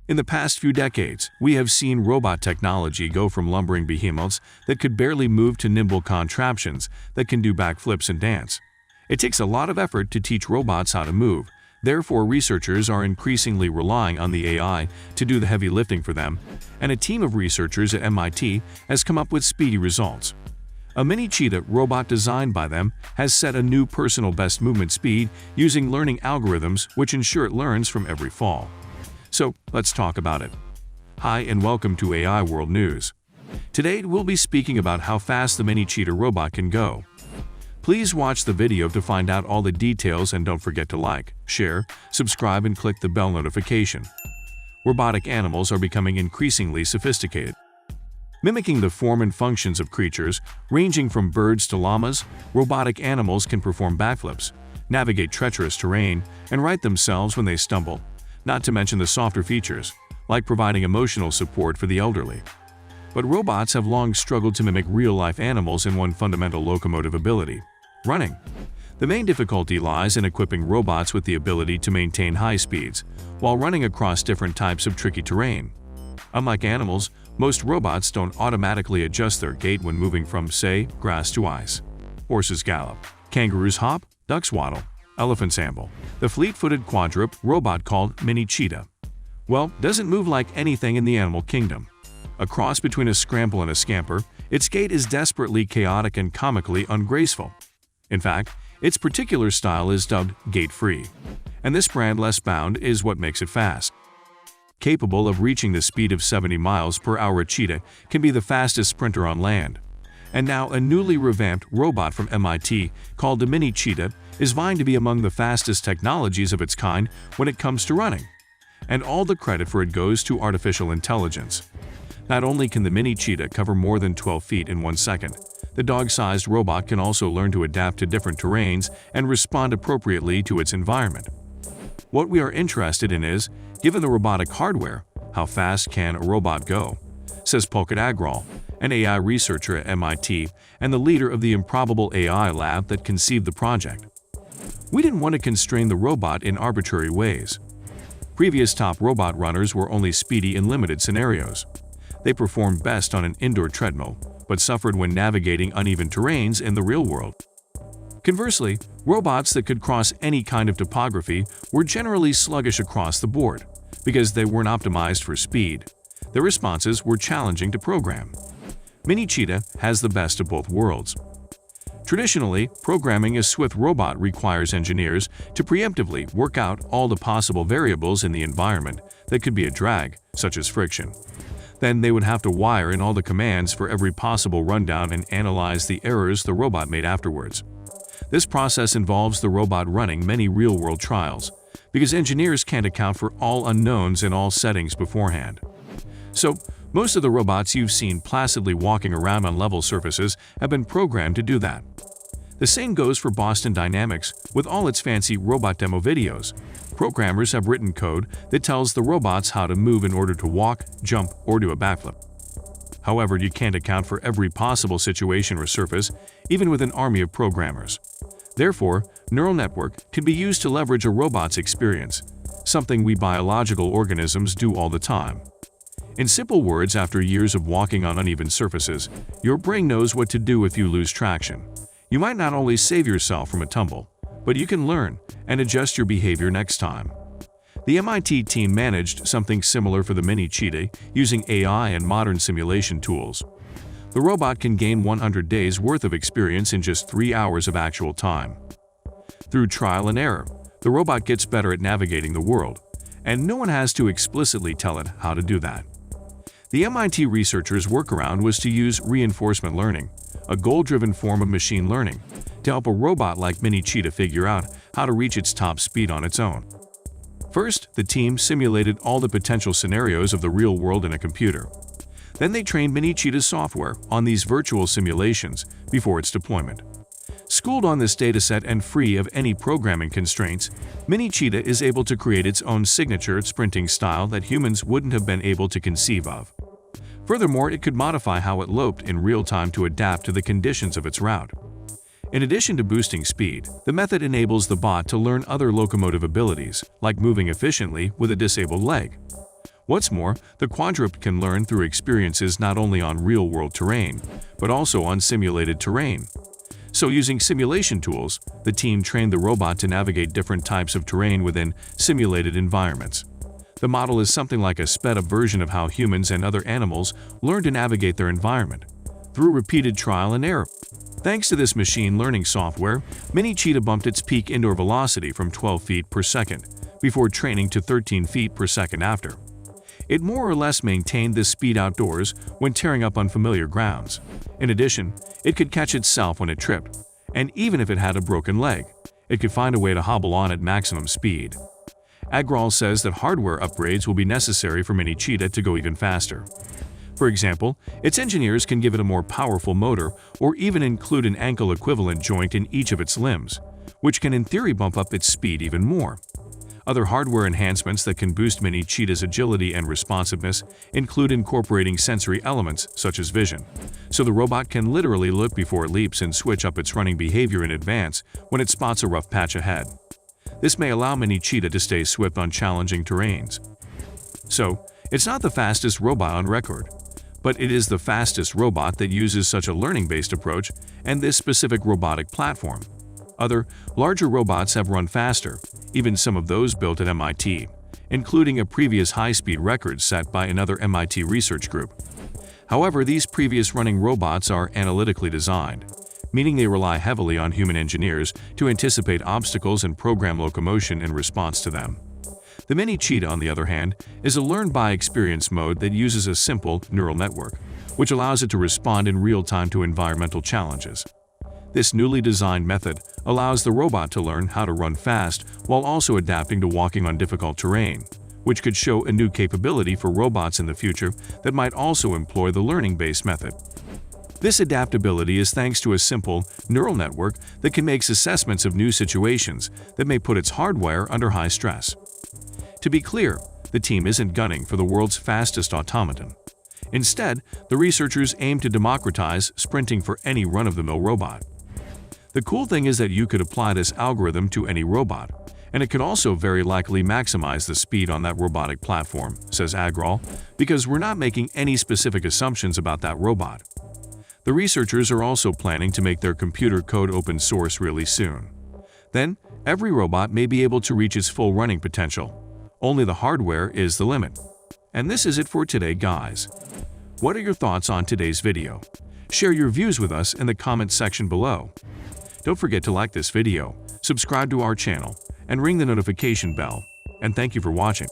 In the past few decades, we have seen robot technology go from lumbering behemoths that could barely move to nimble contraptions that can do backflips and dance. It takes a lot of effort to teach robots how to move. Therefore, researchers are increasingly relying on the AI to do the heavy lifting for them, and a team of researchers at MIT has come up with speedy results. A mini cheetah robot designed by them has set a new personal best movement speed using learning algorithms which ensure it learns from every fall. So, let's talk about it. Hi and welcome to AI World News. Today we'll be speaking about how fast the mini cheetah robot can go. Please watch the video to find out all the details and don't forget to like, share, subscribe and click the bell notification. Robotic animals are becoming increasingly sophisticated. Mimicking the form and functions of creatures, ranging from birds to llamas, robotic animals can perform backflips, navigate treacherous terrain, and right themselves when they stumble, not to mention the softer features, like providing emotional support for the elderly. But robots have long struggled to mimic real-life animals in one fundamental locomotive ability: running. The main difficulty lies in equipping robots with the ability to maintain high speeds while running across different types of tricky terrain. Unlike animals, most robots don't automatically adjust their gait when moving from, say, grass to ice. Horses gallop, kangaroos hop, ducks waddle, elephants amble. The fleet-footed quadruped robot called mini cheetah, well, doesn't move like anything in the animal kingdom. A cross between a scramble and a scamper, its gait is desperately chaotic and comically ungraceful. In fact, its particular style is dubbed gait-free, and this brand less bound is what makes it fast. Capable of reaching the speed of 70 miles per hour, a cheetah can be the fastest sprinter on land. And now a newly revamped robot from MIT called the mini cheetah is vying to be among the fastest technologies of its kind when it comes to running. And all the credit for it goes to artificial intelligence. Not only can the mini cheetah cover more than 12 feet in 1 second, the dog-sized robot can also learn to adapt to different terrains and respond appropriately to its environment. What we are interested in is, given the robotic hardware, how fast can a robot go? Says Pulkit Agrawal, an AI researcher at MIT and the leader of the Improbable AI lab that conceived the project. We didn't want to constrain the robot in arbitrary ways. Previous top robot runners were only speedy in limited scenarios. They performed best on an indoor treadmill, but suffered when navigating uneven terrains in the real world. Conversely, robots that could cross any kind of topography were generally sluggish across the board, because they weren't optimized for speed. Their responses were challenging to program. Mini cheetah has the best of both worlds. Traditionally, programming a swift robot requires engineers to preemptively work out all the possible variables in the environment that could be a drag, such as friction. Then they would have to wire in all the commands for every possible rundown and analyze the errors the robot made afterwards. This process involves the robot running many real-world trials, because engineers can't account for all unknowns in all settings beforehand. So, most of the robots you've seen placidly walking around on level surfaces have been programmed to do that. The same goes for Boston Dynamics with all its fancy robot demo videos. Programmers have written code that tells the robots how to move in order to walk, jump, or do a backflip. However, you can't account for every possible situation or surface, even with an army of programmers. Therefore, neural network can be used to leverage a robot's experience, something we biological organisms do all the time. In simple words, after years of walking on uneven surfaces, your brain knows what to do if you lose traction. You might not only save yourself from a tumble, but you can learn and adjust your behavior next time. The MIT team managed something similar for the mini cheetah using AI and modern simulation tools. The robot can gain 100 days' worth of experience in just 3 hours of actual time. Through trial and error, the robot gets better at navigating the world, and no one has to explicitly tell it how to do that. The MIT researchers' workaround was to use reinforcement learning, a goal-driven form of machine learning, to help a robot like mini cheetah figure out how to reach its top speed on its own. First, the team simulated all the potential scenarios of the real world in a computer. Then they trained mini cheetah's software on these virtual simulations before its deployment. Schooled on this dataset and free of any programming constraints, mini cheetah is able to create its own signature sprinting style that humans wouldn't have been able to conceive of. Furthermore, it could modify how it loped in real time to adapt to the conditions of its route. In addition to boosting speed, the method enables the bot to learn other locomotive abilities, like moving efficiently with a disabled leg. What's more, the quadruped can learn through experiences not only on real-world terrain, but also on simulated terrain. So using simulation tools, the team trained the robot to navigate different types of terrain within simulated environments. The model is something like a sped-up version of how humans and other animals learn to navigate their environment, through repeated trial and error. Thanks to this machine learning software, Mini Cheetah bumped its peak indoor velocity from 12 feet per second, before training to 13 feet per second after. It more or less maintained this speed outdoors when tearing up unfamiliar grounds. In addition, it could catch itself when it tripped, and even if it had a broken leg, it could find a way to hobble on at maximum speed. Agrawal says that hardware upgrades will be necessary for Mini Cheetah to go even faster. For example, its engineers can give it a more powerful motor or even include an ankle equivalent joint in each of its limbs, which can in theory bump up its speed even more. Other hardware enhancements that can boost Mini Cheetah's agility and responsiveness include incorporating sensory elements such as vision, so the robot can literally look before it leaps and switch up its running behavior in advance when it spots a rough patch ahead. This may allow Mini Cheetah to stay swift on challenging terrains. So, it's not the fastest robot on record, but it is the fastest robot that uses such a learning-based approach and this specific robotic platform. Other, larger robots have run faster, even some of those built at MIT, including a previous high-speed record set by another MIT research group. However, these previous running robots are analytically designed, meaning they rely heavily on human engineers to anticipate obstacles and program locomotion in response to them. The Mini Cheetah, on the other hand, is a learn-by-experience mode that uses a simple neural network, which allows it to respond in real time to environmental challenges. This newly designed method allows the robot to learn how to run fast while also adapting to walking on difficult terrain, which could show a new capability for robots in the future that might also employ the learning-based method. This adaptability is thanks to a simple neural network that can make assessments of new situations that may put its hardware under high stress. To be clear, the team isn't gunning for the world's fastest automaton. Instead, the researchers aim to democratize sprinting for any run-of-the-mill robot. The cool thing is that you could apply this algorithm to any robot, and it could also very likely maximize the speed on that robotic platform, says Agrawal, because we're not making any specific assumptions about that robot. The researchers are also planning to make their computer code open source really soon. Then, every robot may be able to reach its full running potential. Only the hardware is the limit. And this is it for today, guys. What are your thoughts on today's video? Share your views with us in the comment section below. Don't forget to like this video, subscribe to our channel, and ring the notification bell. And thank you for watching.